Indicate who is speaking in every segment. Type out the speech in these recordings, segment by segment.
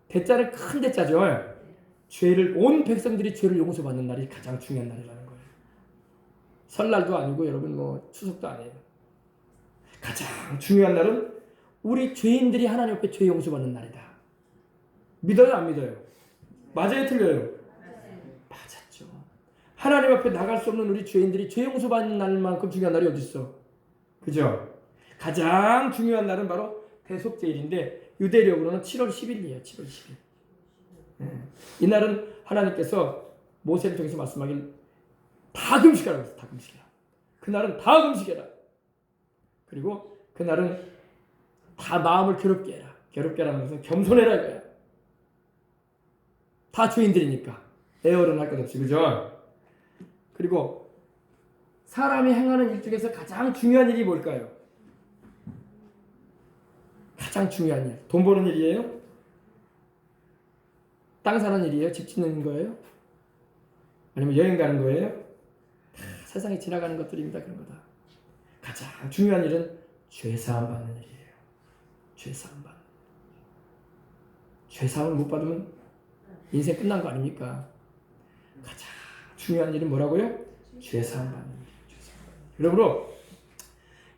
Speaker 1: 대자는 큰 대자죠. 죄를 온 백성들이 죄를 용서받는 날이 가장 중요한 날이라는 거예요. 설날도 아니고 여러분 뭐 추석도 아니에요. 가장 중요한 날은 우리 죄인들이 하나님 앞에 죄 용서받는 날이다. 믿어요, 안 믿어요? 맞아요, 틀려요? 맞았죠. 하나님 앞에 나갈 수 없는 우리 죄인들이 죄 용서받는 날만큼 중요한 날이 어디 있어? 그죠? 가장 중요한 날은 바로 대속제일인데 유대력으로는 7월 10일이에요. 7월 10일. 이날은 하나님께서 모세를 통해서 말씀하길 다 금식하라고 했어요. 다 금식해라. 그날은 다 금식해라. 그리고 그날은 다 마음을 괴롭게 해라. 괴롭게 하라는 것은 겸손해라 이거야. 다 죄인들이니까 애월은 할 것 없이, 그죠? 그리고 사람이 행하는 일 중에서 가장 중요한 일이 뭘까요? 가장 중요한 일. 돈 버는 일이에요? 땅 사는 일이에요? 집 짓는 거예요? 아니면 여행 가는 거예요? 다 세상에 지나가는 것들입니다. 그런 거다. 가장 중요한 일은 죄사함 받는 일이에요. 죄사함 받는. 죄사함을 못 받으면 인생 끝난 거 아닙니까? 가장 중요한 일은 뭐라고요? 죄사함 받는 일이에요. 죄사함 받는 일. 그러므로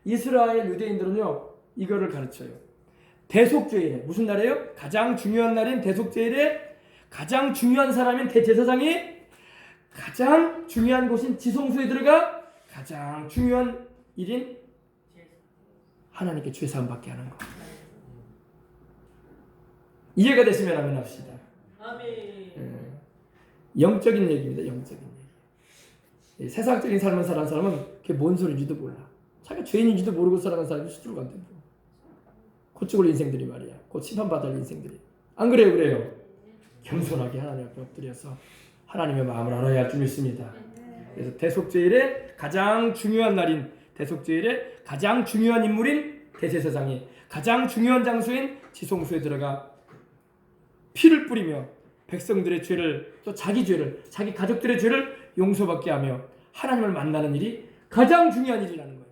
Speaker 1: 이스라엘 유대인들은요 이거를 가르쳐요. 대속죄일에 무슨 날이에요? 가장 중요한 날인 대속죄일에 가장 중요한 사람인 대제사장이 가장 중요한 곳인 지성소에 들어가 가장 중요한 일인 하나님께 죄사함 받게 하는 거. 이해가 됐으면 아멘 합시다. 영적인 얘기입니다. 영적인 얘기. 세상적인 삶을 사는 사람은 그게 뭔 소리인지도 몰라. 자기가 죄인인지도 모르고 살아가는 사람이 수두룩 안 된다. 곧 죽을 인생들이 말이야. 곧 심판받을 인생들이. 안 그래요? 그래요? 겸손하게 하나님 앞에 엎드려서 하나님의 마음을 알아야 할 줄 믿습니다. 그래서 대속죄일의 가장 중요한 날인 대속죄일의 가장 중요한 인물인 대제사장이 가장 중요한 장소인 지성소에 들어가 피를 뿌리며 백성들의 죄를 또 자기 죄를 자기 가족들의 죄를 용서받게 하며 하나님을 만나는 일이 가장 중요한 일이라는 거야.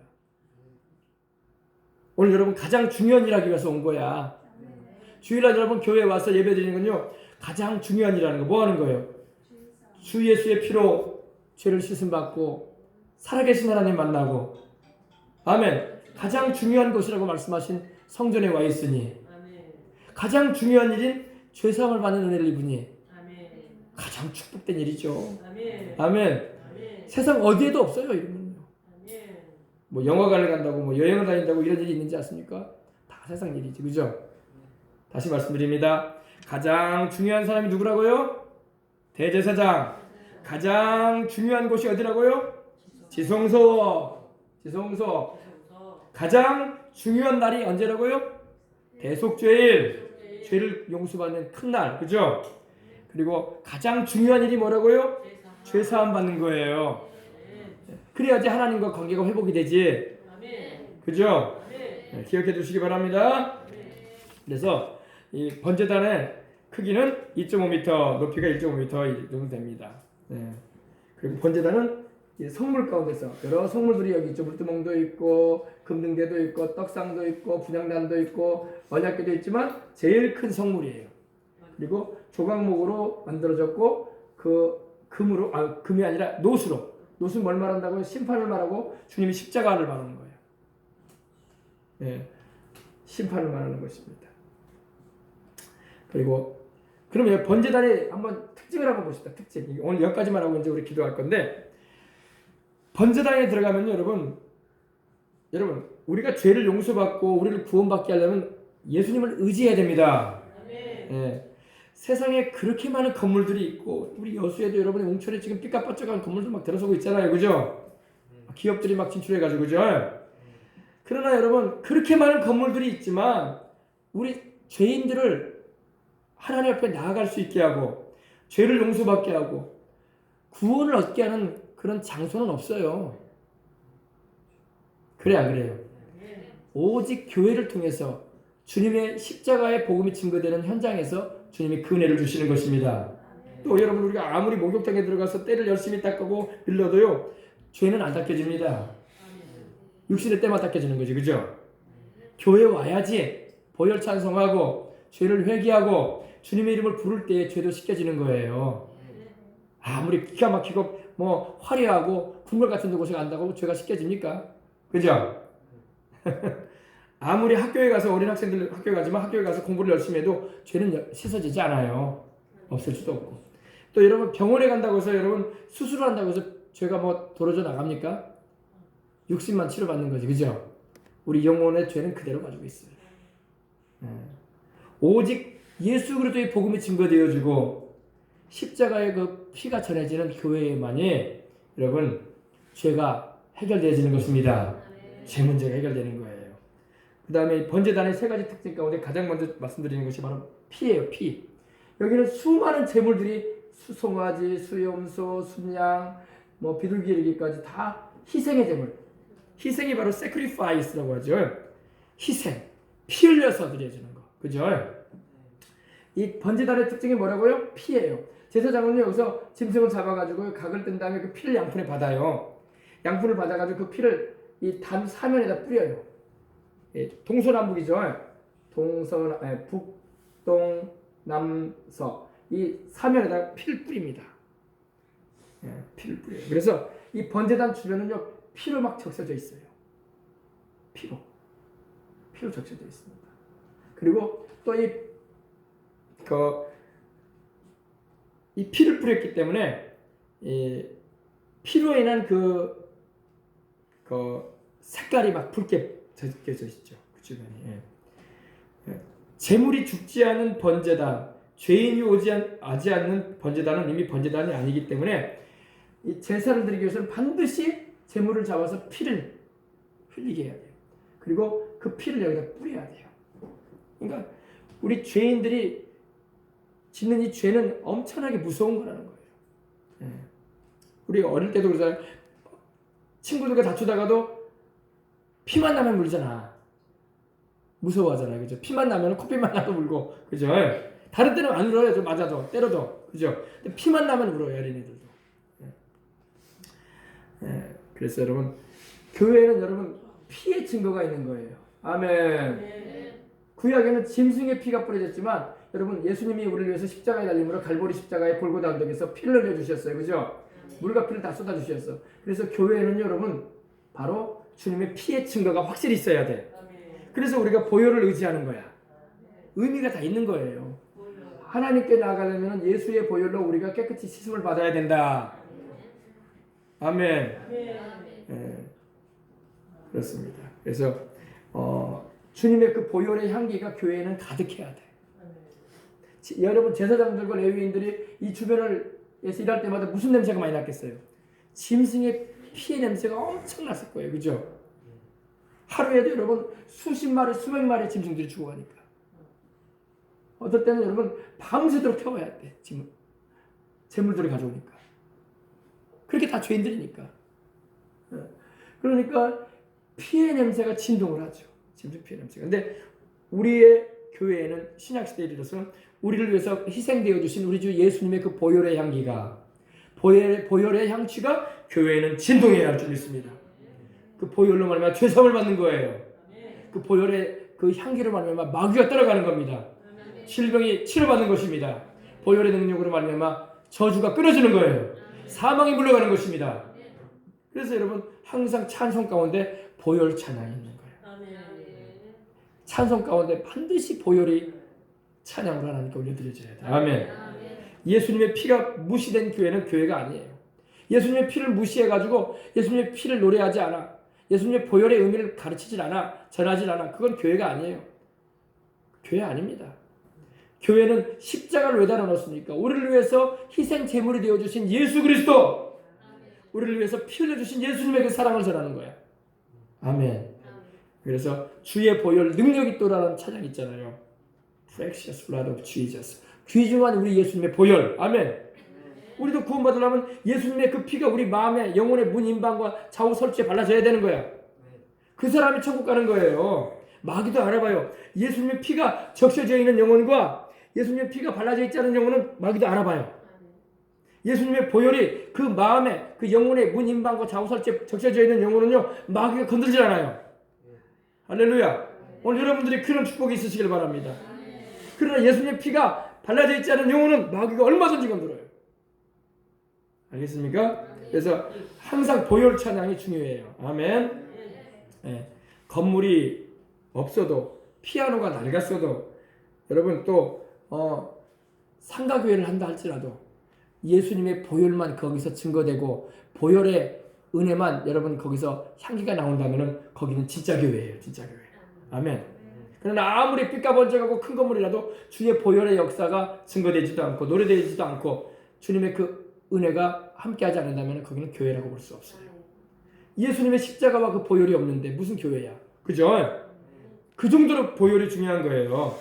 Speaker 1: 오늘 여러분 가장 중요한 일 하기 위해서 온 거야. 주일날 여러분 교회에 와서 예배 드리는 건요 가장 중요한 일이라는 거. 뭐 하는 거예요? 주 예수의 피로 죄를 씻음 받고 살아계신 하나님 만나고 아멘. 가장 중요한 것이라고 말씀하신 성전에 와 있으니 가장 중요한 일인 죄사함을 받는 은혜를 입으니 가장 축복된 일이죠. 아멘. 세상 어디에도 없어요 이런 건요. 뭐 영화관을 간다고 뭐 여행을 다닌다고 이런 일이 있는지 아십니까? 다 세상 일이지, 그죠? 다시 말씀드립니다. 가장 중요한 사람이 누구라고요? 대제사장. 가장 중요한 곳이 어디라고요? 지성소. 지성소. 가장 중요한 날이 언제라고요? 대속죄일. 죄를 용서받는 큰 날, 그죠? 그리고 가장 중요한 일이 뭐라고요? 죄사함 받는 거예요. 그래야지 하나님과 관계가 회복이 되지. 그죠? 네, 기억해 두시기 바랍니다. 그래서 이 번제단의 크기는 2.5m, 높이가 1.5m 정도 됩니다. 네. 그리고 번제단은 성물 가운데서 여러 성물들이 여기 있죠. 물두멍도 있고 금등대도 있고 떡상도 있고 분향단도 있고 언약궤도 있지만 제일 큰 성물이에요. 그리고 조각목으로 만들어졌고 그 금으로 금이 아니라 노수로. 노수는 뭘 말한다고요? 심판을 말하고 주님이 십자가를 말하는 거예요. 네. 심판을 말하는 것입니다. 그리고 그러면 번제단의 한번 특징을 한번 보십시다. 특징. 오늘 여기까지만 하고 이제 우리 기도할 건데 번제단에 들어가면요, 여러분 우리가 죄를 용서받고 우리를 구원받게 하려면 예수님을 의지해야 됩니다. 네. 세상에 그렇게 많은 건물들이 있고 우리 여수에도 여러분의 웅천에 지금 삐까뻔쩍한 건물들 막 들어서고 있잖아요, 그죠? 기업들이 막 진출해가지고, 그죠? 그러나 여러분 그렇게 많은 건물들이 있지만 우리 죄인들을 하나님 앞에 나아갈 수 있게 하고 죄를 용서받게 하고 구원을 얻게 하는 그런 장소는 없어요. 그래 안 그래요? 오직 교회를 통해서 주님의 십자가의 복음이 증거되는 현장에서 주님이 그 은혜를 주시는 것입니다. 또 여러분 우리가 아무리 목욕탕에 들어가서 때를 열심히 닦고 일러도요 죄는 안 닦여집니다. 육신의 때만 닦여지는 거지, 그죠? 교회 와야지 보혈 찬송하고 죄를 회개하고 주님의 이름을 부를 때에 죄도 씻겨지는 거예요. 아무리 기가 막히고 뭐 화려하고 궁궐 같은 곳에 간다고 죄가 씻겨집니까? 그죠? 아무리 학교에 가서 어린 학생들 학교에 가지만 학교에 가서 공부를 열심히 해도 죄는 씻어지지 않아요. 없을 수도 없고. 또 여러분 병원에 간다고 해서 여러분 수술을 한다고 해서 죄가 뭐 도로져 나갑니까? 육신만 치료받는 거지. 그죠? 우리 영혼의 죄는 그대로 가지고 있어요. 오직 예수 그리스도의 복음이 증거되어지고 십자가의 그 피가 전해지는 교회에만이 여러분 죄가 해결되어지는 것입니다. 죄 문제가 해결되는 거예요. 그 다음에 번제단의 세 가지 특징 가운데 가장 먼저 말씀드리는 것이 바로 피예요. 피. 여기는 수많은 제물들이 수송아지, 수염소, 순양, 뭐 비둘기리기까지 다 희생의 제물. 희생이 바로 sacrifice라고 하죠. 희생. 피 흘려서 드려지는 거. 그죠? 이 번제단의 특징이 뭐라고요? 피예요. 제사장은 여기서 짐승을 잡아가지고 각을 뜬 다음에 그 피를 양푼에 받아요. 양푼을 받아가지고 그 피를 이 단 사면에다 뿌려요. 동서남북이죠. 북동 남서 이 사면에다 피를 뿌립니다. 피를 뿌려요. 그래서 이 번제단 주변은요 피로 막 적셔져 있어요. 피로 적셔져 있습니다. 그리고 또 이 피를 뿌렸기 때문에 피로 인한 그 색깔이 막 붉게 적혀져 있죠. 그 주변에. 제물이 죽지 않은 번제단, 죄인이 오지 않는 번제단은 이미 번제단이 아니기 때문에 이 제사를 드리기 위해서는 반드시 제물을 잡아서 피를 흘리게 해야 돼요. 그리고 그 피를 여기다 뿌려야 돼요. 그러니까 우리 죄인들이 짓는 이 죄는 엄청나게 무서운 거라는 거예요. 우리 어릴 때도 그러잖아요. 친구들과 다투다가도 피만 나면 물잖아. 무서워하잖아요. 그죠? 피만 나면 코피만 나도 울고. 그죠? 다른 때는 안 울어요. 좀 맞아도 때려도. 그죠? 근데 피만 나면 울어요. 어린애들도. 그래서 여러분 교회에는 여러분 피의 증거가 있는 거예요. 아멘. 구약에는 짐승의 피가 뿌려졌지만 여러분 예수님이 우리를 위해서 십자가에 달림으로 갈보리 십자가의 골고다 언덕에서 피를 흘려주셨어요. 그죠? 물과 피를 다 쏟아주셨어. 그래서 교회에는 여러분 바로 주님의 피의 증거가 확실히 있어야 돼. 그래서 우리가 보혈을 의지하는 거야. 의미가 다 있는 거예요. 하나님께 나아가려면 예수의 보혈로 우리가 깨끗이 씻음을 받아야 된다. 아멘. 그렇습니다. 그래서 주님의 그 보혈의 향기가 교회에는 가득해야 돼. 여러분 제사장들과 레위인들이 이 주변에서 일할 때마다 무슨 냄새가 많이 났겠어요? 짐승의 피의 냄새가 엄청 났을 거예요. 그죠? 하루에도 여러분 수십 마리, 수백 마리 짐승들이 죽어가니까. 어떨 때는 여러분 밤새도록 태워야 돼. 재물들을 가져오니까. 그렇게 다 죄인들이니까. 그러니까 피의 냄새가 진동을 하죠. 짐승 피의 냄새가. 근데 우리의 교회에는 신약시대에 이르러서는 우리를 위해서 희생되어 주신 우리 주 예수님의 그 보혈의 향기가 보혈의 향취가 교회에는 진동해야 할 줄 믿습니다. 그 보혈로 말미암아 죄사함을 받는 거예요. 그 보혈의 그 향기로 말미암아 마귀가 떠나가는 겁니다. 질병이 치료받는 것입니다. 보혈의 능력으로 말미암아 저주가 끊어지는 거예요. 사망이 물러가는 것입니다. 그래서 여러분 항상 찬송 가운데 보혈 찬양이 있는 거예요. 찬송 가운데 반드시 보혈이 찬양을 하나님께 올려드려져야 돼요. 아멘. 예수님의 피가 무시된 교회는 교회가 아니에요. 예수님의 피를 무시해가지고 예수님의 피를 노래하지 않아. 예수님의 보혈의 의미를 가르치질 않아. 전하질 않아. 그건 교회가 아니에요. 교회 아닙니다. 교회는 십자가를 왜 달아놓습니까? 우리를 위해서 희생 제물이 되어주신 예수 그리스도, 우리를 위해서 피 흘려주신 예수님의 그 사랑을 전하는 거야. 아멘. 그래서 주의 보혈 능력이 또라는 찬양 있잖아요. Precious blood of Jesus. 귀중한 우리 예수님의 보혈. 아멘. 우리도 구원받으려면 예수님의 그 피가 우리 마음에 영혼의 문 임방과 좌우 설주에 발라져야 되는 거야. 그 사람이 천국 가는 거예요. 마귀도 알아봐요. 예수님의 피가 적셔져 있는 영혼과 예수님의 피가 발라져 있지 않은 영혼은 마귀도 알아봐요. 예수님의 보혈이 그 마음에 그 영혼의 문 임방과 좌우 설주에 적셔져 있는 영혼은요 마귀가 건들지 않아요. 할렐루야. 오늘 여러분들이 그런 축복이 있으시길 바랍니다. 그러나 예수님의 피가 발라져 있지 않은 영혼은 마귀가 얼마든지 건드려요. 알겠습니까? 그래서 항상 보혈 찬양이 중요해요. 아멘. 네. 건물이 없어도 피아노가 낡았어도 여러분 또 상가교회를 한다 할지라도 예수님의 보혈만 거기서 증거되고 보혈의 은혜만 여러분 거기서 향기가 나온다면은 거기는 진짜 교회예요. 진짜 교회. 아멘. 그러나 아무리 삐까번쩍하고 큰 건물이라도 주의 보혈의 역사가 증거되지도 않고 노래되지도 않고 주님의 그 은혜가 함께하지 않는다면 거기는 교회라고 볼 수 없어요. 예수님의 십자가와 그 보혈이 없는데 무슨 교회야? 그죠? 그 정도로 보혈이 중요한 거예요.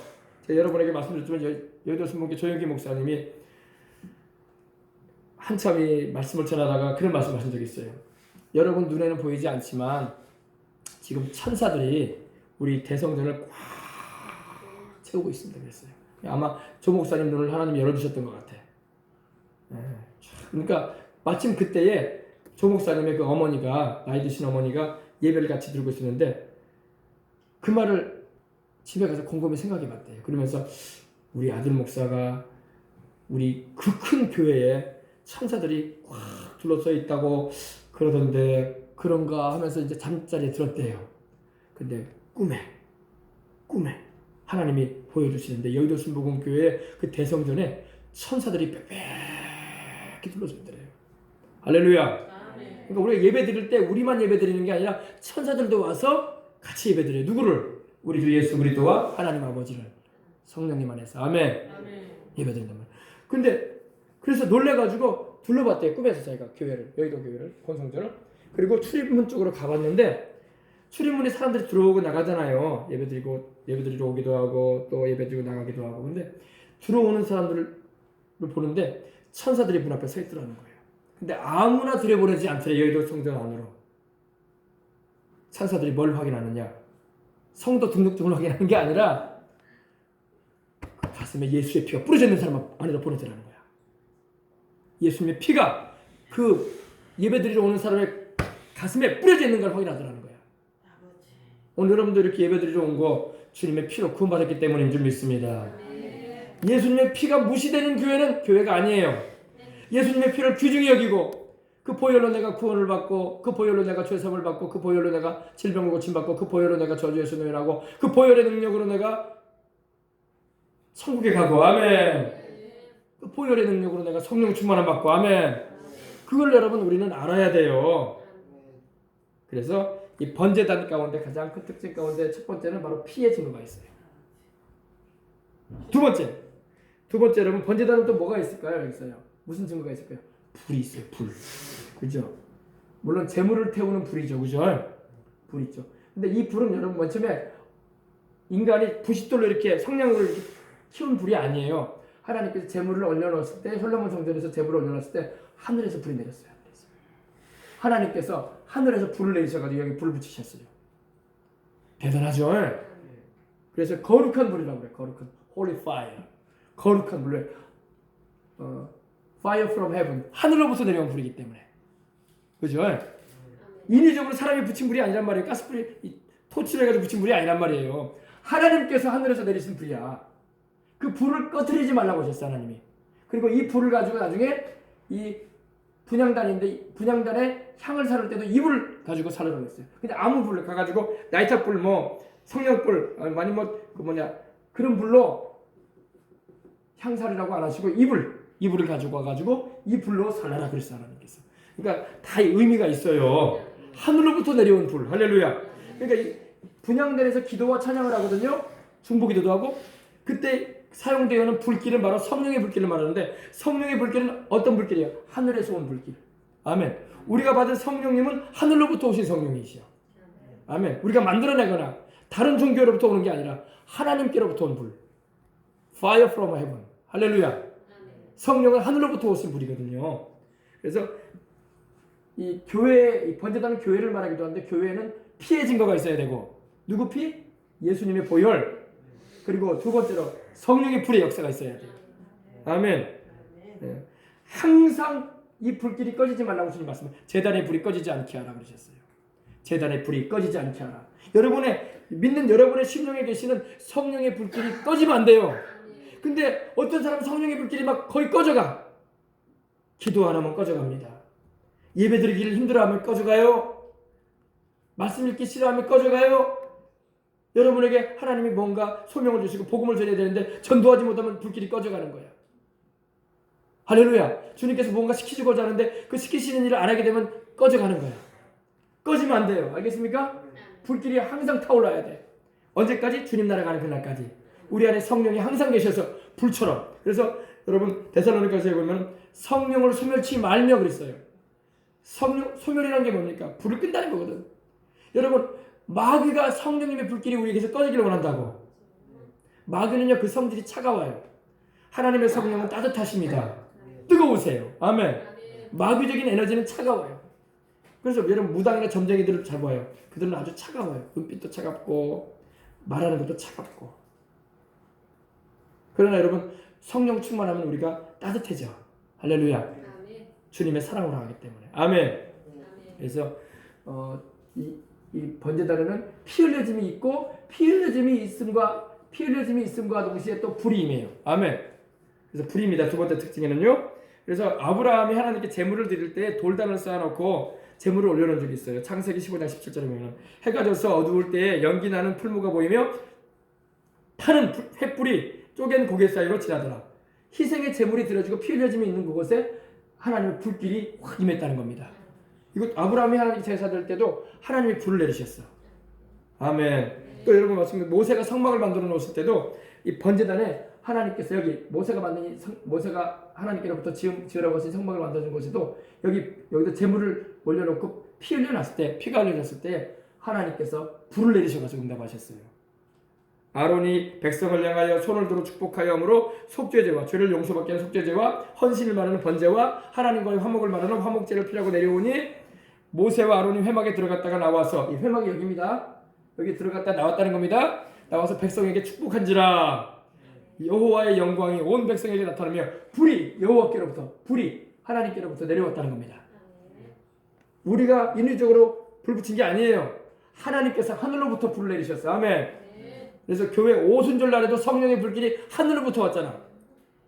Speaker 1: 제가 여러분에게 말씀드렸지만 여의도 순복교 조영기 목사님이 한참 이 말씀을 전하다가 그런 말씀하신 적이 있어요. 여러분 눈에는 보이지 않지만 지금 천사들이 우리 대성전을 꽉 채우고 있습니다. 그랬어요. 아마 조 목사님 눈을 하나님이 열어주셨던 것 같아. 그러니까 마침 그때에 조 목사님의 그 어머니가 나이 드신 어머니가 예배를 같이 들고 있었는데 그 말을 집에 가서 곰곰이 생각해봤대요. 그러면서 우리 아들 목사가 우리 그 큰 교회에 천사들이 꽉 둘러서 있다고 그러던데 그런가 하면서 이제 잠자리에 들었대요. 근데 꿈에 하나님이 보여주시는데 여의도 순복음교회 그 대성전에 천사들이 빽빽히 둘러서 있더래요. 할렐루야. 그러니까 우리가 예배 드릴 때 우리만 예배 드리는 게 아니라 천사들도 와서 같이 예배 드려요. 누구를? 우리 주 예수 그리스도와 하나님 아버지를 성령님 안에서 아멘. 예배 드린단 말이에요. 근데 그래서 놀래가지고 둘러봤대요. 꿈에서 자기가 교회를, 여의도 교회를, 권성전을. 그리고 출입문 쪽으로 가봤는데 출입문에 사람들이 들어오고 나가잖아요. 예배드리러 오기도 하고 또 예배드리고 나가기도 하고. 근데 들어오는 사람들을 보는데 천사들이 문 앞에 서 있더라는 거예요. 근데 아무나 들여보내지 않더래. 여의도 성전 안으로. 천사들이 뭘 확인하느냐? 성도 등록증을 확인하는 게 아니라 그 가슴에 예수의 피가 뿌려져 있는 사람 안으로 보내더라는 거야. 예수님의 피가 그 예배드리러 오는 사람의 가슴에 뿌려져 있는 걸 확인하더라는 거야. 오늘 여러분들 이렇게 예배드리러 온 거 주님의 피로 구원받았기 때문인 줄 믿습니다. 예수님의 피가 무시되는 교회는 교회가 아니에요. 예수님의 피를 귀중히 여기고 그 보혈로 내가 구원을 받고 그 보혈로 내가 죄사함을 받고 그 보혈로 내가 질병을 고침받고 그 보혈로 내가 저주에서 노연하고 그 보혈의 능력으로 내가 천국에 가고 아멘. 그 보혈의 능력으로 내가 성령 충만함 받고 아멘. 그걸 여러분 우리는 알아야 돼요. 그래서 이 번제단 가운데 가장 큰 특징 가운데 첫 번째는 바로 피의 증거가 있어요. 두 번째 여러분 번제단은 또 뭐가 있을까요? 여기 있어요. 무슨 증거가 있을까요? 불이 있어요. 불. 그죠? 물론 재물을 태우는 불이죠. 그죠? 불 있죠. 근데 이 불은 여러분 맨 처음에 인간이 부싯돌로 이렇게 성냥으로 이렇게 키운 불이 아니에요. 하나님께서 재물을 올려놓았을 때 솔로몬 성전에서 재물을 올려놓았을 때 하늘에서 불이 내렸어요. 하나님께서 하늘에서 불을 내리셔가지고 여기 불을 붙이셨어요. 대단하죠? 그래서 거룩한 불이라고 그래요. 거룩한 holy fire. 거룩한 불에 fire from heaven. 하늘로부터 내려온 불이기 때문에. 그죠? 인위적으로 사람이 붙인 불이 아니란 말이에요. 가스불이 토치를 해가지고 붙인 불이 아니란 말이에요. 하나님께서 하늘에서 내리신 불이야. 그 불을 꺼트리지 말라고 하셨어요. 하나님이. 그리고 이 불을 가지고 나중에 이 분향단인데 분향단에 향을 사를 때도 이 불을 가지고 사르라고 했어요. 근데 아무 불을 가가지고 나이탑불 뭐 성냥불 아니면 그 그런 불로 향사르라고 안 하시고 이 불을 가지고 와가지고 이 불로 살라라 그랬어요. 하나님께서. 그러니까 다 의미가 있어요. 하늘로부터 내려온 불. 할렐루야. 그러니까 이 분향단에서 기도와 찬양을 하거든요. 중보기도도 하고 그때 사용되어는 불길은 바로 성령의 불길을 말하는데 성령의 불길은 어떤 불길이에요? 하늘에서 온 불길. 아멘. 우리가 받은 성령님은 하늘로부터 오신 성령이시요. 아멘. 우리가 만들어내거나 다른 종교로부터 오는 게 아니라 하나님께로부터 온 불. Fire from heaven. 할렐루야. 성령은 하늘로부터 오신 불이거든요. 그래서 이 교회, 이 번제단은 교회를 말하기도 하는데 교회는 피의 증거가 있어야 되고 누구 피? 예수님의 보혈. 그리고 두 번째로 성령의 불의 역사가 있어야 돼요. 아멘. 네. 항상 이 불길이 꺼지지 말라고 주님 말씀. 제단의 불이 꺼지지 않게 하라 그러셨어요. 제단의 불이 꺼지지 않게 하라. 여러분의 믿는 여러분의 심령에 계시는 성령의 불길이 꺼지면 안 돼요. 근데 어떤 사람은 성령의 불길이 막 거의 꺼져가. 기도 안 하면 꺼져갑니다. 예배 드리기를 힘들어하면 꺼져가요. 말씀 읽기 싫어하면 꺼져가요. 여러분에게 하나님이 뭔가 소명을 주시고 복음을 전해야 되는데 전도하지 못하면 불길이 꺼져가는 거야. 할렐루야. 주님께서 뭔가 시키시고자 하는데 그 시키시는 일을 안 하게 되면 꺼져가는 거야. 꺼지면 안 돼요. 알겠습니까? 불길이 항상 타올라야 돼. 언제까지? 주님 나라 가는 그날까지. 우리 안에 성령이 항상 계셔서 불처럼. 그래서 여러분 데살로니가서에 보면 성령을 소멸치 말며 그랬어요. 소멸이라는 게 뭡니까? 불을 끈다는 거거든. 여러분 마귀가 성령님의 불길이 우리에게서 꺼지기를 원한다고. 마귀는요 그 성질이 차가워요. 하나님의 성령은 따뜻하십니다. 뜨거우세요. 아멘. 마귀적인 에너지는 차가워요. 그래서 여러분 무당이나 점쟁이들을 잘 봐요. 그들은 아주 차가워요. 눈빛도 차갑고 말하는 것도 차갑고. 그러나 여러분 성령 충만하면 우리가 따뜻해져. 할렐루야. 주님의 사랑으로 하기 때문에. 아멘. 그래서 이 번제단에는 피 흘려짐이 있고 피 흘려짐이 있음과 동시에 또 불이 임해요. 아멘. 그래서 불입니다. 두 번째 특징에는요. 그래서 아브라함이 하나님께 제물을 드릴 때 돌단을 쌓아놓고 제물을 올려놓은 적이 있어요. 창세기 15장 17절에 보면 해가 져서 어두울 때에 연기 나는 풀무가 보이며 타는 횃불이 쪼갠 고개 사이로 지나더라. 희생의 제물이 드려지고 피 흘려짐이 있는 그곳에 하나님의 불길이 확 임했다는 겁니다. 이거 아브라함이 하나님 제사 드릴 때도 하나님이 불을 내리셨어. 아멘. 또 여러분 말씀 모세가 성막을 만들어 놓았을 때도 이 번제단에 하나님께서 여기 모세가 하나님께로부터 지으라고 하신 성막을 만드는 곳에도 여기도 제물을 올려놓고 피가 흘려졌을 때 하나님께서 불을 내리셔가지고 응답하셨어요. 아론이 백성을 향하여 손을 들어 축복하여 함으로 속죄제와 죄를 용서받게 하는 속죄제와 헌신을 말하는 번제와 하나님과의 화목을 말하는 화목제를 피라고 내려오니 모세와 아론이 회막에 들어갔다가 나와서 이 회막이 여기입니다. 여기 들어갔다 나왔다는 겁니다. 나와서 백성에게 축복한지라 여호와의 영광이 온 백성에게 나타나며 불이 하나님께로부터 내려왔다는 겁니다. 우리가 인위적으로 불 붙인 게 아니에요. 하나님께서 하늘로부터 불을 내리셨어요. 아멘. 그래서 교회 오순절 날에도 성령의 불길이 하늘로부터 왔잖아.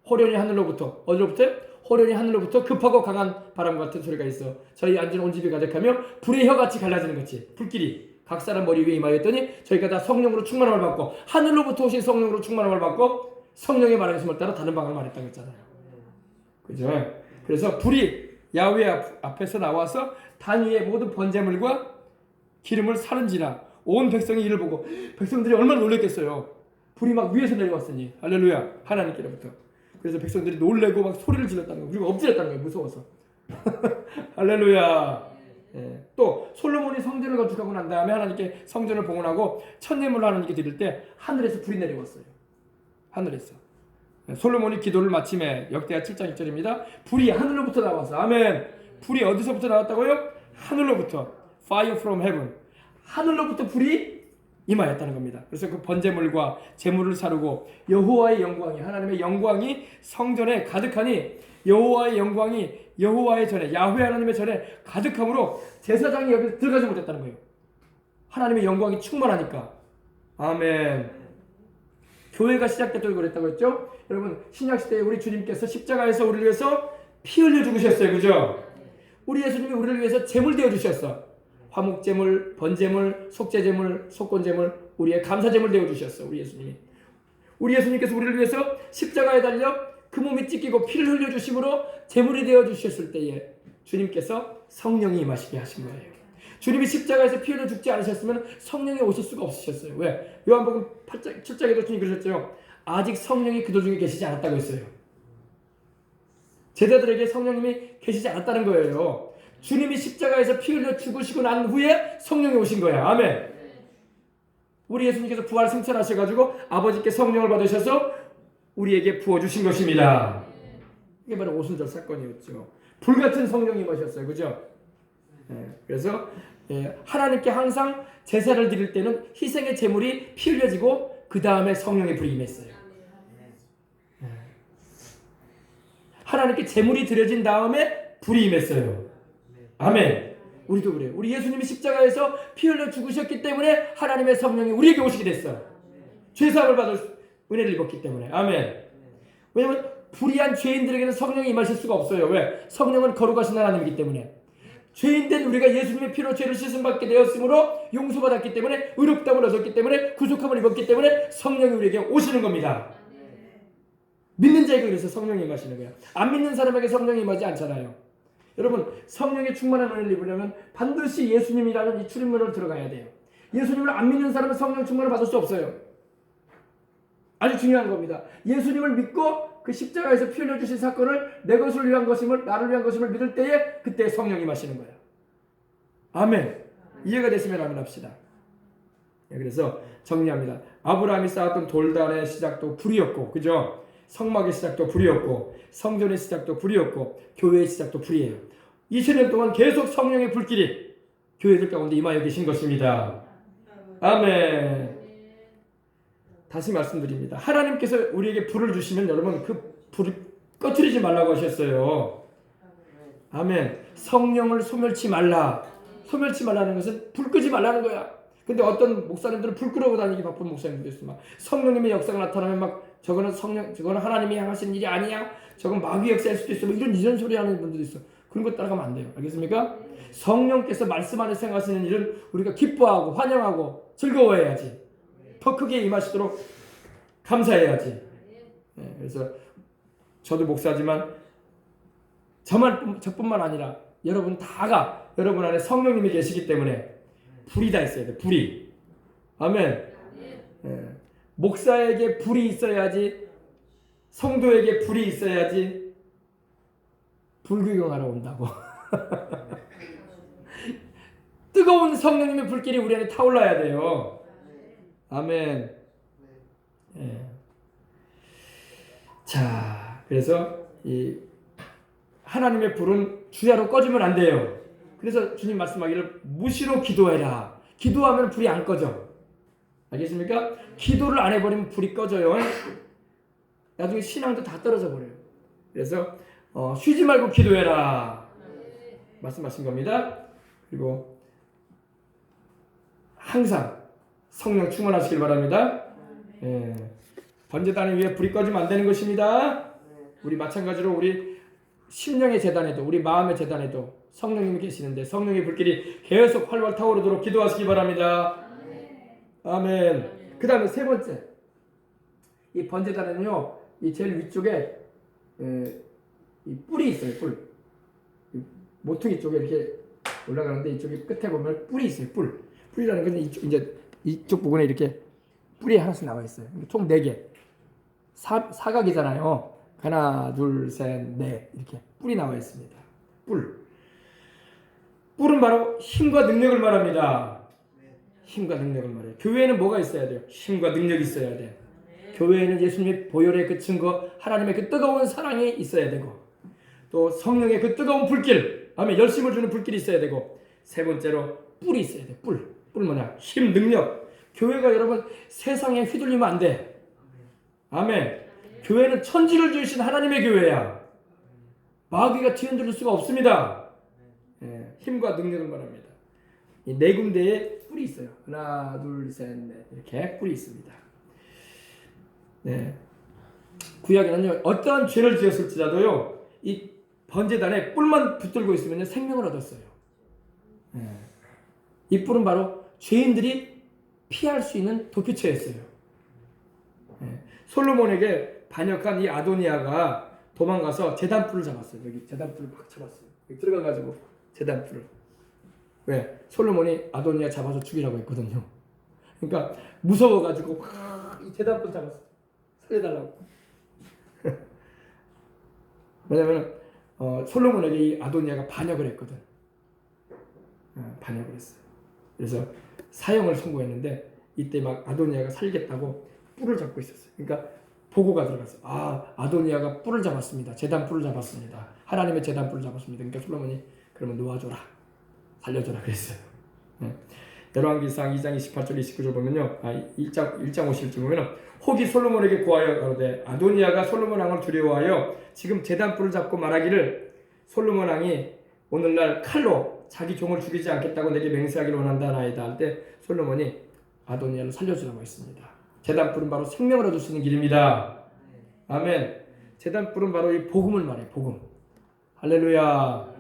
Speaker 1: 호련히 하늘로부터. 어디로부터? 호련히 하늘로부터 급하고 강한 바람 같은 소리가 있어. 저희 앉은 온 집이 가득하며 불의 혀같이 갈라지는 거지. 불길이 각 사람 머리 위에 임하였더니 저희가 다 성령으로 충만함을 받고 하늘로부터 오신 성령으로 충만함을 받고 성령의 말씀을 따라 다른 방을 말했다고 했잖아요. 그죠? 그래서 불이 야훼 앞에서 나와서 단 위에 모든 번제물과 기름을 사른지라 온 백성이 이를 보고 백성들이 얼마나 놀랬겠어요. 불이 막 위에서 내려왔으니. 할렐루야. 하나님께로부터. 그래서 백성들이 놀래고 막 소리를 질렀다는 거예요. 그리고 엎드렸다는 거예요. 무서워서. 할렐루야. 예. 또 솔로몬이 성전을 건축하고 난 다음에 하나님께 성전을 봉헌하고 천예물을 하나님께 드릴 때 하늘에서 불이 내려왔어요. 하늘에서. 솔로몬이 기도를 마침에 역대하 7장 1절입니다. 불이 하늘로부터 나와서. 아멘. 불이 어디서부터 나왔다고요? 하늘로부터. Fire from heaven. 하늘로부터 불이 임하였다는 겁니다. 그래서 그 번제물과 제물을 사르고 여호와의 영광이 하나님의 영광이 성전에 가득하니 여호와의 영광이 여호와의 전에 야훼 하나님의 전에 가득함으로 제사장이 여기 들어가지 못했다는 거예요. 하나님의 영광이 충만하니까. 아멘. 교회가 시작됐다고 그랬다고 했죠. 여러분 신약시대에 우리 주님께서 십자가에서 우리를 위해서 피 흘려 죽으셨어요. 그죠? 우리 예수님이 우리를 위해서 제물 되어 주셨어. 화목제물, 번제물, 속죄제물, 속건제물, 우리의 감사제물 되어주셨어. 우리 예수님이. 우리 예수님께서 우리를 위해서 십자가에 달려 그 몸이 찢기고 피를 흘려주심으로 제물이 되어주셨을 때에 주님께서 성령이 임하시게 하신 거예요. 주님이 십자가에서 피 흘려 죽지 않으셨으면 성령이 오실 수가 없으셨어요. 왜? 요한복음 8장, 7장에도 주님이 그러셨죠. 아직 성령이 그들 중에 계시지 않았다고 했어요. 제자들에게 성령님이 계시지 않았다는 거예요. 주님이 십자가에서 피 흘려 죽으시고 난 후에 성령이 오신 거야. 아멘. 우리 예수님께서 부활 승천하셔가지고 아버지께 성령을 받으셔서 우리에게 부어주신 것입니다. 이게 바로 오순절 사건이었죠. 불같은 성령이 임하셨어요. 그죠? 그래서 하나님께 항상 제사를 드릴 때는 희생의 제물이 피 흘려지고 그 다음에 성령의 불이 임했어요. 하나님께 제물이 드려진 다음에 불이 임했어요. 아멘. 우리도 그래요. 우리 예수님이 십자가에서 피 흘려 죽으셨기 때문에 하나님의 성령이 우리에게 오시게 됐어요. 죄사함을 받을 은혜를 입었기 때문에. 아멘. 왜냐하면 불의한 죄인들에게는 성령이 임하실 수가 없어요. 왜? 성령은 거룩하신 하나님이기 때문에. 죄인된 우리가 예수님의 피로 죄를 씻음받게 되었으므로 용서받았기 때문에 의롭다함을 얻었기 때문에 구속함을 입었기 때문에 성령이 우리에게 오시는 겁니다. 믿는 자에게 그래서 성령이 임하시는 거예요. 안 믿는 사람에게 성령이 임하지 않잖아요. 여러분 성령의 충만한 은혜를 입으려면 반드시 예수님이라는 이 출입문으로 들어가야 돼요. 예수님을 안 믿는 사람은 성령 충만을 받을 수 없어요. 아주 중요한 겁니다. 예수님을 믿고 그 십자가에서 피 흘려주신 사건을 내 것을 위한 것임을 나를 위한 것임을 믿을 때에 그때 성령이 임하시는 거예요. 아멘. 이해가 됐으면 아멘 합시다. 그래서 정리합니다. 아브라함이 쌓았던 돌단의 시작도 불이었고, 그죠? 성막의 시작도 불이었고, 성전의 시작도 불이었고, 교회의 시작도 불이에요. 2000년 동안 계속 성령의 불길이 교회들 가운데 임하여 계신 것입니다. 아멘. 다시 말씀드립니다. 하나님께서 우리에게 불을 주시면 여러분 그 불을 꺼트리지 말라고 하셨어요. 아멘. 성령을 소멸치 말라. 소멸치 말라는 것은 불 끄지 말라는 거야. 근데 어떤 목사님들은 불 끄러고 다니기 바쁜 목사님도 있어. 막 성령님의 역사가 나타나면 막 저거는 하나님이 향하신 일이 아니야. 저건 마귀 역사일 수도 있어. 뭐 이런 소리 하는 분들도 있어. 그런 거 따라가면 안 돼요. 알겠습니까? 성령께서 말씀 안에 생각하시는 일은 우리가 기뻐하고 환영하고 즐거워해야지. 더 크게 임하시도록 감사해야지. 네, 그래서 저도 목사지만 저뿐만 아니라 여러분 다가 여러분 안에 성령님이 계시기 때문에 불이 다 있어야 돼. 불이. 아멘. 네. 목사에게 불이 있어야지. 성도에게 불이 있어야지. 불구경하러 온다고. 뜨거운 성령님의 불길이 우리 안에 타올라야 돼요. 아멘. 네. 자, 그래서 이 하나님의 불은 주야로 꺼지면 안 돼요. 그래서 주님 말씀하기를 무시로 기도해라. 기도하면 불이 안 꺼져. 알겠습니까? 기도를 안 해버리면 불이 꺼져요. 나중에 신앙도 다 떨어져 버려요. 그래서 쉬지 말고 기도해라. 말씀하신 겁니다. 그리고 항상 성령 충만하시길 바랍니다. 예. 번제단 위에 불이 꺼지면 안 되는 것입니다. 우리 마찬가지로 우리 심령의 제단에도 우리 마음의 제단에도 성령님이 계시는데 성령의 불길이 계속 활활 타오르도록 기도하시기 바랍니다. 아멘. 그 다음에 세 번째, 이 번제단은요, 이 제일 위쪽에 이 뿔이 있어요. 뿔. 모퉁이 쪽에 이렇게 올라가는데 이쪽에 끝에 보면 뿔이 있어요. 뿔. 뿔이라는 것은 이쪽 부분에 이렇게 뿔이 하나씩 나와 있어요. 총 4개. 사각이잖아요. 하나, 둘, 셋, 넷 이렇게 뿔이 나와 있습니다. 뿔. 뿔은 바로 힘과 능력을 말합니다. 힘과 능력을 말해요. 교회에는 뭐가 있어야 돼요? 힘과 능력이 있어야 돼. 교회에는 예수님의 보혈의 그 증거, 하나님의 그 뜨거운 사랑이 있어야 되고, 또 성령의 그 뜨거운 불길, 아멘, 열심을 주는 불길이 있어야 되고, 세 번째로 뿔이 있어야 돼. 뿔. 뿔 뭐냐? 힘, 능력. 교회가 여러분 세상에 휘둘리면 안 돼. 아멘. 교회는 천지를 지으신 하나님의 교회야. 마귀가 뒤흔들 수가 없습니다. 예, 힘과 능력을 말합니다. 이 4군데에 뿔이 있어요. 하나, 둘, 셋, 넷 이렇게 뿔이 있습니다. 네. 구약에는요, 어떠한 죄를 지었을지라도요, 이 번제단에 뿔만 붙들고 있으면 생명을 얻었어요. 예. 이 뿔은 바로 죄인들이 피할 수 있는 도피처였어요. 예. 솔로몬에게 반역한 이 아도니아가 도망가서 제단뿔을 잡았어요. 여기 제단뿔을 막 잡았어요. 여기 들어가가지고 제단뿔을. 왜? 솔로몬이 아도니아 잡아서 죽이라고 했거든요. 그러니까 무서워가지고 이 제단뿔 잡았어요. 살려달라고. 왜냐면 솔로몬에게 이 아도니아가 반역을 했거든. 반역을 했어요. 그래서 사형을 선고했는데 이때 막 아도니아가 살겠다고 뿔을 잡고 있었어요. 그러니까 보고가 들어갔어. 아도니아가 뿔을 잡았습니다. 제단 뿔을 잡았습니다. 하나님의 제단 뿔을 잡았습니다. 그러니까 솔로몬이 그러면 놓아줘라, 살려줘라 그랬어요. 네. 열왕기상 2장 28절 29절 보면요, 1장 50절 보면은 혹이 솔로몬에게 고하여 가로되 아도니아가 솔로몬 왕을 두려워하여 지금 제단 뿔을 잡고 말하기를 솔로몬 왕이 오늘날 칼로 자기 종을 죽이지 않겠다고 내게 맹세하기를 원한다 나이다 할 때 솔로몬이 아도니아를 살려주라고 했습니다. 제단 뿔은 바로 생명을 얻을 수 있는 길입니다. 아멘. 제단 뿔은 바로 이 복음을 말해요. 복음. 할렐루야.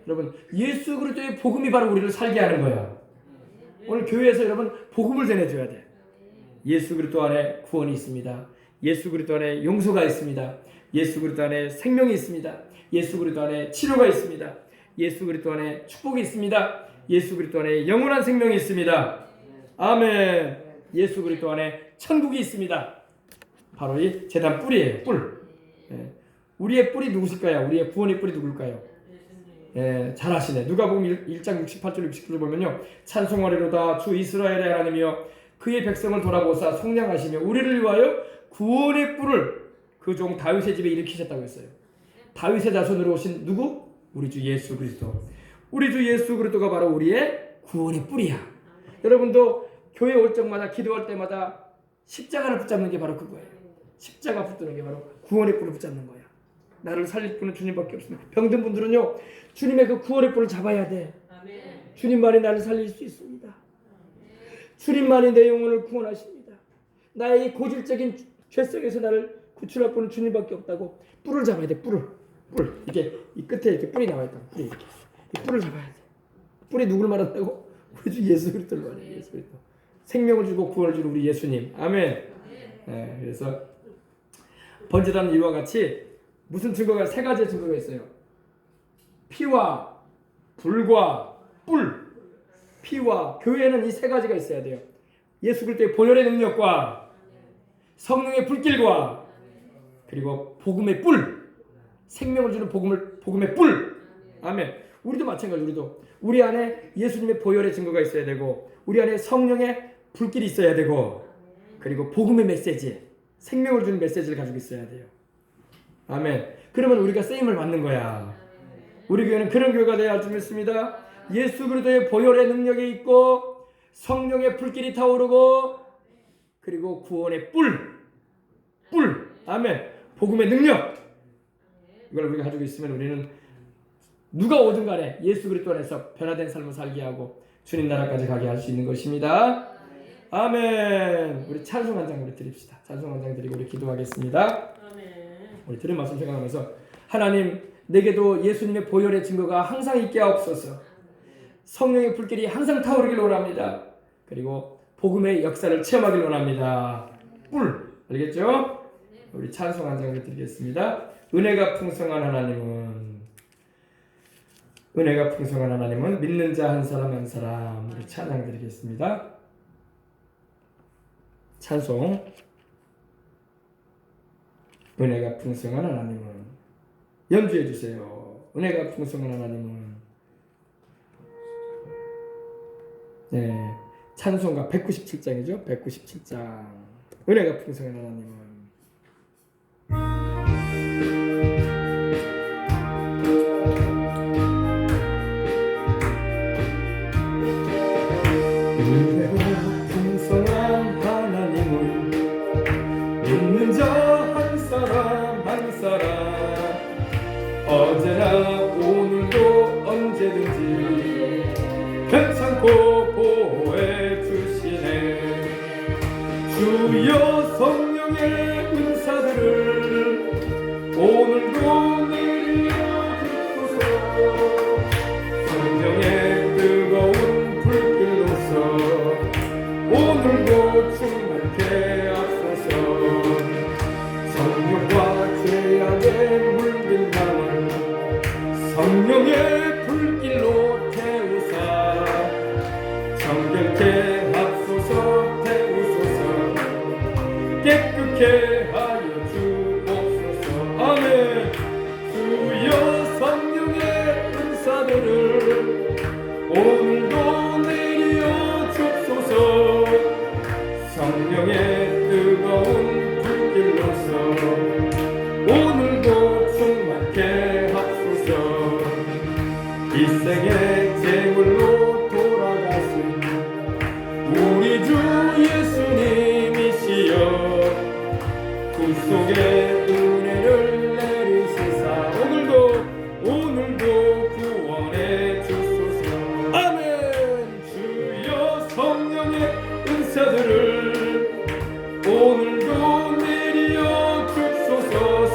Speaker 1: 여러분, 예수 그리스도의 복음이 바로 우리를 살게 하는 거야. 오늘 교회에서 여러분 복음을 전해줘야 돼. 예수 그리스도 안에 구원이 있습니다. 예수 그리스도 안에 용서가 있습니다. 예수 그리스도 안에 생명이 있습니다. 예수 그리스도 안에 치료가 있습니다. 예수 그리스도 안에 축복이 있습니다. 예수 그리스도 안에 영원한 생명이 있습니다. 아멘. 예수 그리스도 안에 천국이 있습니다. 바로 이 제단 뿔이에요. 뿔. 예. 우리의 뿔이 누구실까요? 우리의 구원의 뿔이 누굴까요? 예, 잘 아시네. 누가복음 1장 68절 69절 보면요. 찬송하리로다 주 이스라엘의 하나님이여 그의 백성을 돌아보사 속량하시며 우리를 위하여 구원의 뿔을 그 종 다윗의 집에 일으키셨다고 했어요. 다윗의 자손으로 오신 누구? 우리 주 예수 그리스도. 우리 주 예수 그리스도가 바로 우리의 구원의 뿔이야. 여러분도 교회 올 적마다 기도할 때마다 십자가를 붙잡는 게 바로 그거예요. 십자가 붙드는 게 바로 구원의 뿔을 붙잡는 거야. 나를 살릴 분은 주님밖에 없습니다. 병든 분들은요, 주님의 그 구원의 뿔을 잡아야 돼. 주님만이 나를 살릴 수 있습니다. 주님만이 내 영혼을 구원하십니다. 나의 이 고질적인 죄성에서 나를 구출할 분은 주님밖에 없다고. 뿔을 잡아야 돼. 뿔. 이게 이 끝에 이렇게 뿔이 나와 있다. 뿔이 이렇게. 이 뿔을 잡아야 돼. 뿔이 누굴 말한다고? 우리 주 예수 그리스도를 말해. 예수 그리스도. 생명을 주고 구원을 주는 우리 예수님. 아멘. 네, 그래서 번제단 이와 같이 무슨 증거가 세 가지의 증거가 있어요. 피와 불과 뿔. 피와 교회에는 이 세 가지가 있어야 돼요. 예수 그리스도의 보혈의 능력과 성령의 불길과 그리고 복음의 뿔. 생명을 주는 복음의 뿔. 아멘. 우리도 마찬가지. 우리 안에 예수님의 보혈의 증거가 있어야 되고 우리 안에 성령의 불길이 있어야 되고 그리고 복음의 메시지, 생명을 주는 메시지를 가지고 있어야 돼요. 아멘. 그러면 우리가 쓰임을 받는 거야. 우리 교회는 그런 교회가 되어야 할 줄 믿습니다. 예수 그리스도의 보혈의 능력이 있고 성령의 불길이 타오르고 그리고 구원의 뿔. 아멘. 복음의 능력. 이걸 우리가 가지고 있으면 우리는 누가 오든 간에 예수 그리스도 안에서 변화된 삶을 살게 하고 주님 나라까지 가게 할 수 있는 것입니다. 아멘. 우리 찬송 한 장 우리 드립시다. 찬송 한 장 드리고 우리 기도하겠습니다. 우리 들은 말씀 생각하면서 하나님 내게도 예수님의 보혈의 증거가 항상 있게 하옵소서. 성령의 불길이 항상 타오르길 원합니다. 그리고 복음의 역사를 체험하길 원합니다. 뿔. 알겠죠? 우리 찬송 한 장을 드리겠습니다. 은혜가 풍성한 하나님은 믿는 자 한 사람 한 사람. 우리 찬양 드리겠습니다. 찬송. 은혜가 풍성한 하나님은 연주해 주세요. 은혜가 풍성한 하나님은. 네, 찬송가 197장이죠. 197장. 은혜가 풍성한 하나님은. 은혜가 풍성한 하나님은 믿는 자 한 사람 한 사람 어제나 오늘도 언제든지 괜찮고 보호해 주시네. 주여 성령의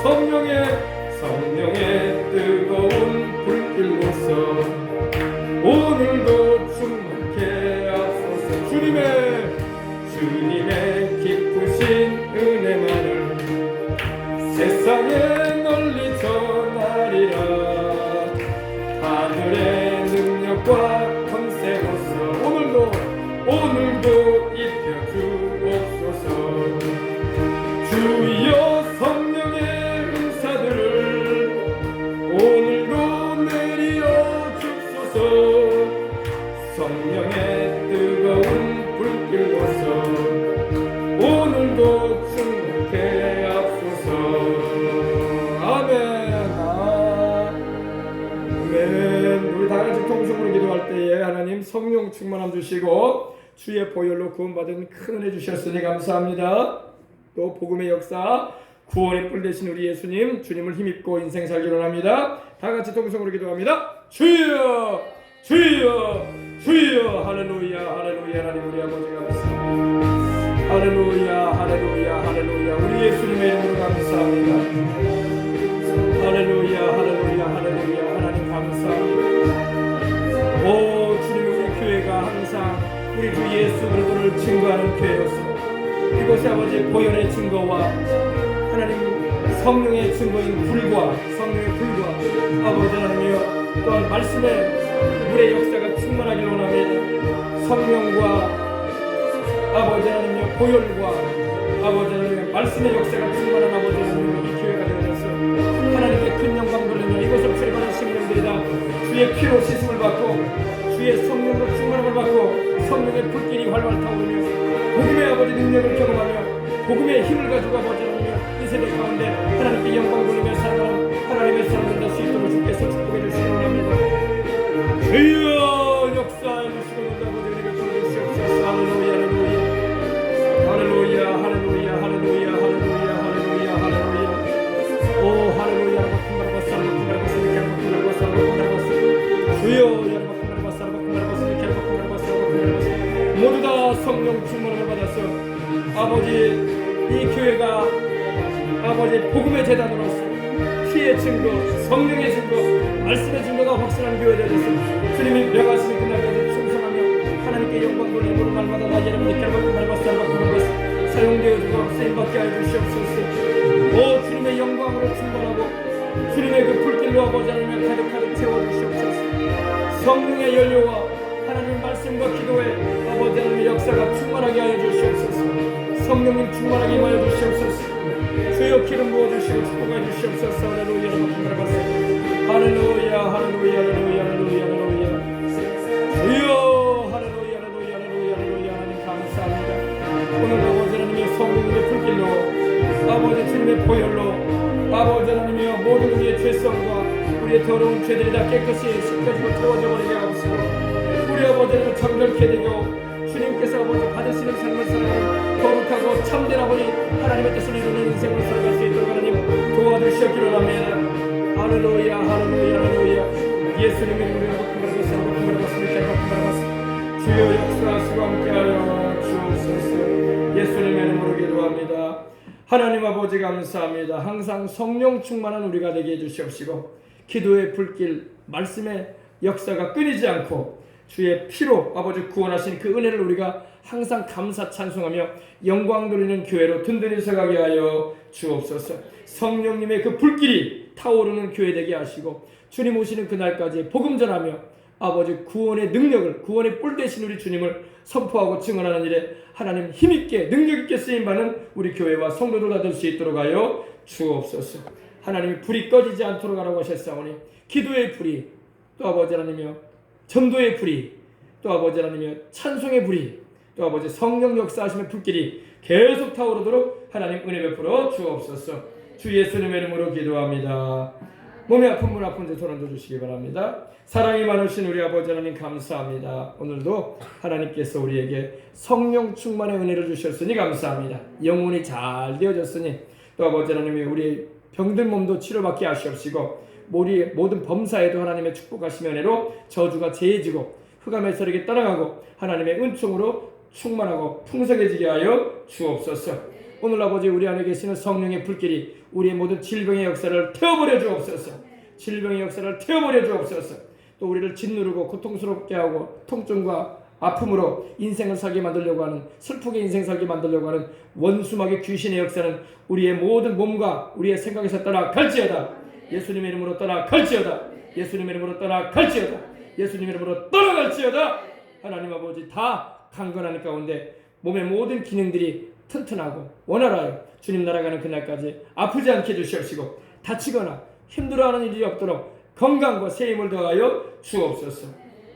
Speaker 1: 성령의 뜨거운 불길로서 오늘도 충만케 하소서. 주님의 기쁘신 은혜만을 세상에 널리 전하리라. 하늘의 능력과 권세로서 오늘도 입혀주옵소서. 주여 성령의 은사들을 오늘도 내려 주소서. 성령의 뜨거운 불길로서 오늘도 충만케 하소서. 아멘. 아멘. 우리 다같이 통성으로 기도할 때에 하나님 성령 충만함 주시고 주의 보혈로 구원받은 큰 은혜 주셨으니 감사합니다. 또 복음의 역사 구원의 뿔 되신 우리 예수님 주님을 힘입고 인생 살기 원합니다. 다같이 통성으로 기도합니다. 주여 주여 주여. 할렐루야 할렐루야. 하나님 우리 아버지 감사합니다. 할렐루야 할렐루야 할렐루야. 우리 예수님의 이름으로 감사합니다. 할렐루야 할렐루야 할렐루야. 하나님 감사합니다. 오 주님, 우리 교회가 항상 우리 주 예수 그리스도를 증거하는 교회였습니다. 이곳에 아버지 보혈의 증거와 하나님 성령의 증거인 불과 성령의 불과 아버지 하나님이여 또한 말씀의 물의 역사가 충만하기를 원합니다. 성령과 아버지 하나님이여 보혈과 아버지 하나님의 말씀의 역사가 충만한 아버지 하나님이여 이 교회가 되어서 하나님께 큰 영광 돌리며 이것을 출입하는 신령들이다 주의 피로 씻음을 받고 주의 성령으로 충만함을 받고 성령의 불길이 활활 타오르며 복음의 아버지 능력을 경험하며 복음의 힘을 가지고 아버지 하나님이여 이 세대 가운데 하나님께 영광 돌리며 살아가는 하나님의 사람들 될 수 있도록 주께서 축복해 주시기 원합니다. 주여 역사해 주시고 아버지 은혜가 주시옵소서. 할렐루야 할렐루야 할렐루야 할렐루야 할렐루야 할렐루야 할렐루야. 오 할렐루야. 바쿠마라바사 바쿠마라바사 바쿠마라바사 바쿠마라바사. 주여 바쿠마라바사 바쿠마라바사 바쿠마라바사 바쿠마라바사. 모두 다 성령 충만함을 받았어. 아버지 이 교회가 아버지 복음의 재단으로서 피의 증거, 성령의 증거, 말씀의 증거가 확실한 교회가 되었습니다. 주님이 명하시는 그날까지 충성하며 하나님께 영광 돌리므로 날마다 나 여러분이 결박을 밟았사는 것을 사용되어주고 쓰임받게 하여 주시옵소서. 오 주님의 영광으로 충만하고 주님의 그 불길로 아버지 하나님을 가득가득 채워주시옵소서. 성령의 연료와 하나님 말씀과 기도에 아버지 하나님의 역사가 충만하게 하여 주시옵소서. 성령님 충만하게 임하여 주시옵소서. 주여 기름 부어주시고 축복해 주시옵소서. 할렐루야 할렐루야 할렐루야 할렐루야 할렐루야. 주여 할렐루야 할렐루야 할렐루야. 하나님 감사합니다. 오늘 아버지 하나님의 성령의 불길로 아버지 주님의 보혈로 아버지 하나님이여 모든 우리의 죄성과 우리의 더러운 죄들이 다 깨끗이 씻겨지고 태워져 버리게 하옵시고 우리 아버지를 정결케 되고 주님께서 아버지 받으시는 삶을 살아가는 거룩하고 참된 아버지 하나님의 뜻을 이루는 인생을 살아갈 수 있도록 하나님 도와주시기를 합니다. 할렐루야 할렐루야 할렐루야. 예수님의 이름으로 바꾸marabas습니다. 주여 역사하시고 함께하여 주옵소서. 예수님의 이름으로 기도합니다. 하나님 아버지 감사합니다. 항상 성령 충만한 우리가 되게 해주시옵시고 기도의 불길 말씀의 역사가 끊이지 않고 주의 피로 아버지 구원하신 그 은혜를 우리가 항상 감사 찬송하며 영광 돌리는 교회로 든든히 서가게 하여 주옵소서. 성령님의 그 불길이 타오르는 교회 되게 하시고 주님 오시는 그날까지 복음 전하며 아버지 구원의 능력을 구원의 뿔 되신 우리 주님을 선포하고 증언하는 일에 하나님 힘있게 능력있게 쓰임받는 우리 교회와 성도들 다 될 수 있도록 하여 주옵소서. 하나님이 불이 꺼지지 않도록 하라고 하셨사오니 기도의 불이 또 아버지 하나님이여 전도의 불이 또 아버지 하나님이여 찬송의 불이 또 아버지 성령 역사하심의 불길이 계속 타오르도록 하나님 은혜 베풀어 주옵소서. 주 예수님의 이름으로 기도합니다. 몸이 아픈 분 아픈 데 손 얹어 주시기 바랍니다. 사랑이 많으신 우리 아버지 하나님 감사합니다. 오늘도 하나님께서 우리에게 성령 충만의 은혜를 주셨으니 감사합니다. 영혼이 잘 되어졌으니 또 아버지 하나님이 우리 병든 몸도 치료받게 하시옵시고 모든 범사에도 하나님의 축복하시며 은혜로 저주가 제해지고 흑암의 세력이 떠나가고 하나님의 은총으로 충만하고 풍성해지게 하여 주옵소서. 오늘 아버지 우리 안에 계시는 성령의 불길이 우리의 모든 질병의 역사를 태워버려 주옵소서. 질병의 역사를 태워버려 주옵소서. 또 우리를 짓누르고 고통스럽게 하고 통증과 아픔으로 인생을 살게 만들려고 하는, 슬프게 인생 살게 만들려고 하는 원수막의 귀신의 역사는 우리의 모든 몸과 우리의 생각에서 떠나갈지어다. 예수님의 이름으로 떠나갈지어다. 예수님의 이름으로 떠나갈지어다. 예수님의 이름으로 떠나갈지어다. 하나님 아버지, 다 강건하는 가운데 몸의 모든 기능들이 튼튼하고 원활하여 주님 날아가는 그날까지 아프지 않게 해주시옵시고, 다치거나 힘들어하는 일이 없도록 건강과 새 힘을 더하여 주옵소서.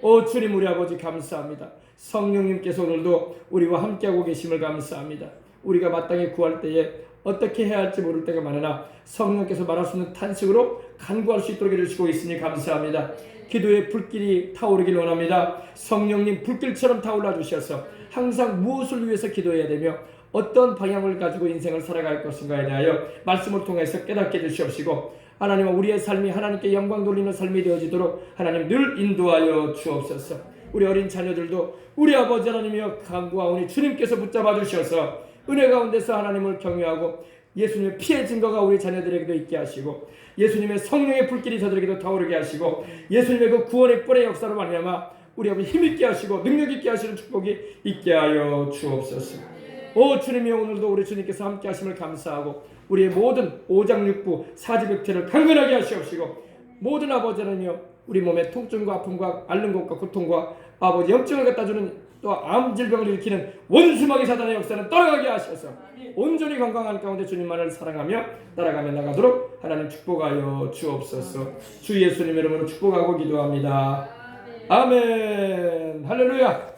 Speaker 1: 오 주님, 우리 아버지 감사합니다. 성령님께서 오늘도 우리와 함께하고 계심을 감사합니다. 우리가 마땅히 구할 때에 어떻게 해야 할지 모를 때가 많으나 성령께서 말할 수 있는 탄식으로 간구할 수 있도록 해주시고 있으니 감사합니다. 기도의 불길이 타오르길 원합니다. 성령님 불길처럼 타올라 주셔서 항상 무엇을 위해서 기도해야 되며 어떤 방향을 가지고 인생을 살아갈 것인가에 대하여 말씀을 통해서 깨닫게 해주시옵시고, 하나님, 우리의 삶이 하나님께 영광 돌리는 삶이 되어지도록 하나님 늘 인도하여 주옵소서. 우리 어린 자녀들도 우리 아버지 하나님이여 간구하오니 주님께서 붙잡아 주셔서 은혜 가운데서 하나님을 경외하고 예수님의 피의 증거가 우리 자녀들에게도 있게 하시고, 예수님의 성령의 불길이 저들에게도 타오르게 하시고, 예수님의 그 구원의 뿔의 역사로 말미암아 우리 아버지 힘있게 하시고 능력 있게 하시는 축복이 있게 하여 주옵소서. 오 주님이여, 오늘도 우리 주님께서 함께 하심을 감사하고 우리의 모든 오장육부 사지백체를 강건하게 하시옵시고, 모든 아버지 하나님이여 우리 몸의 통증과 아픔과 앓는 것과 고통과 아버지 염증을 갖다주는 또 암 질병을 일으키는 원수마귀 사단의 역사는 떠나가게 하셔서 온전히 건강한 가운데 주님만을 사랑하며 따라가며 나가도록 하나님 축복하여 주옵소서. 주 예수님의 이름으로 축복하고 기도합니다. 아멘. 할렐루야.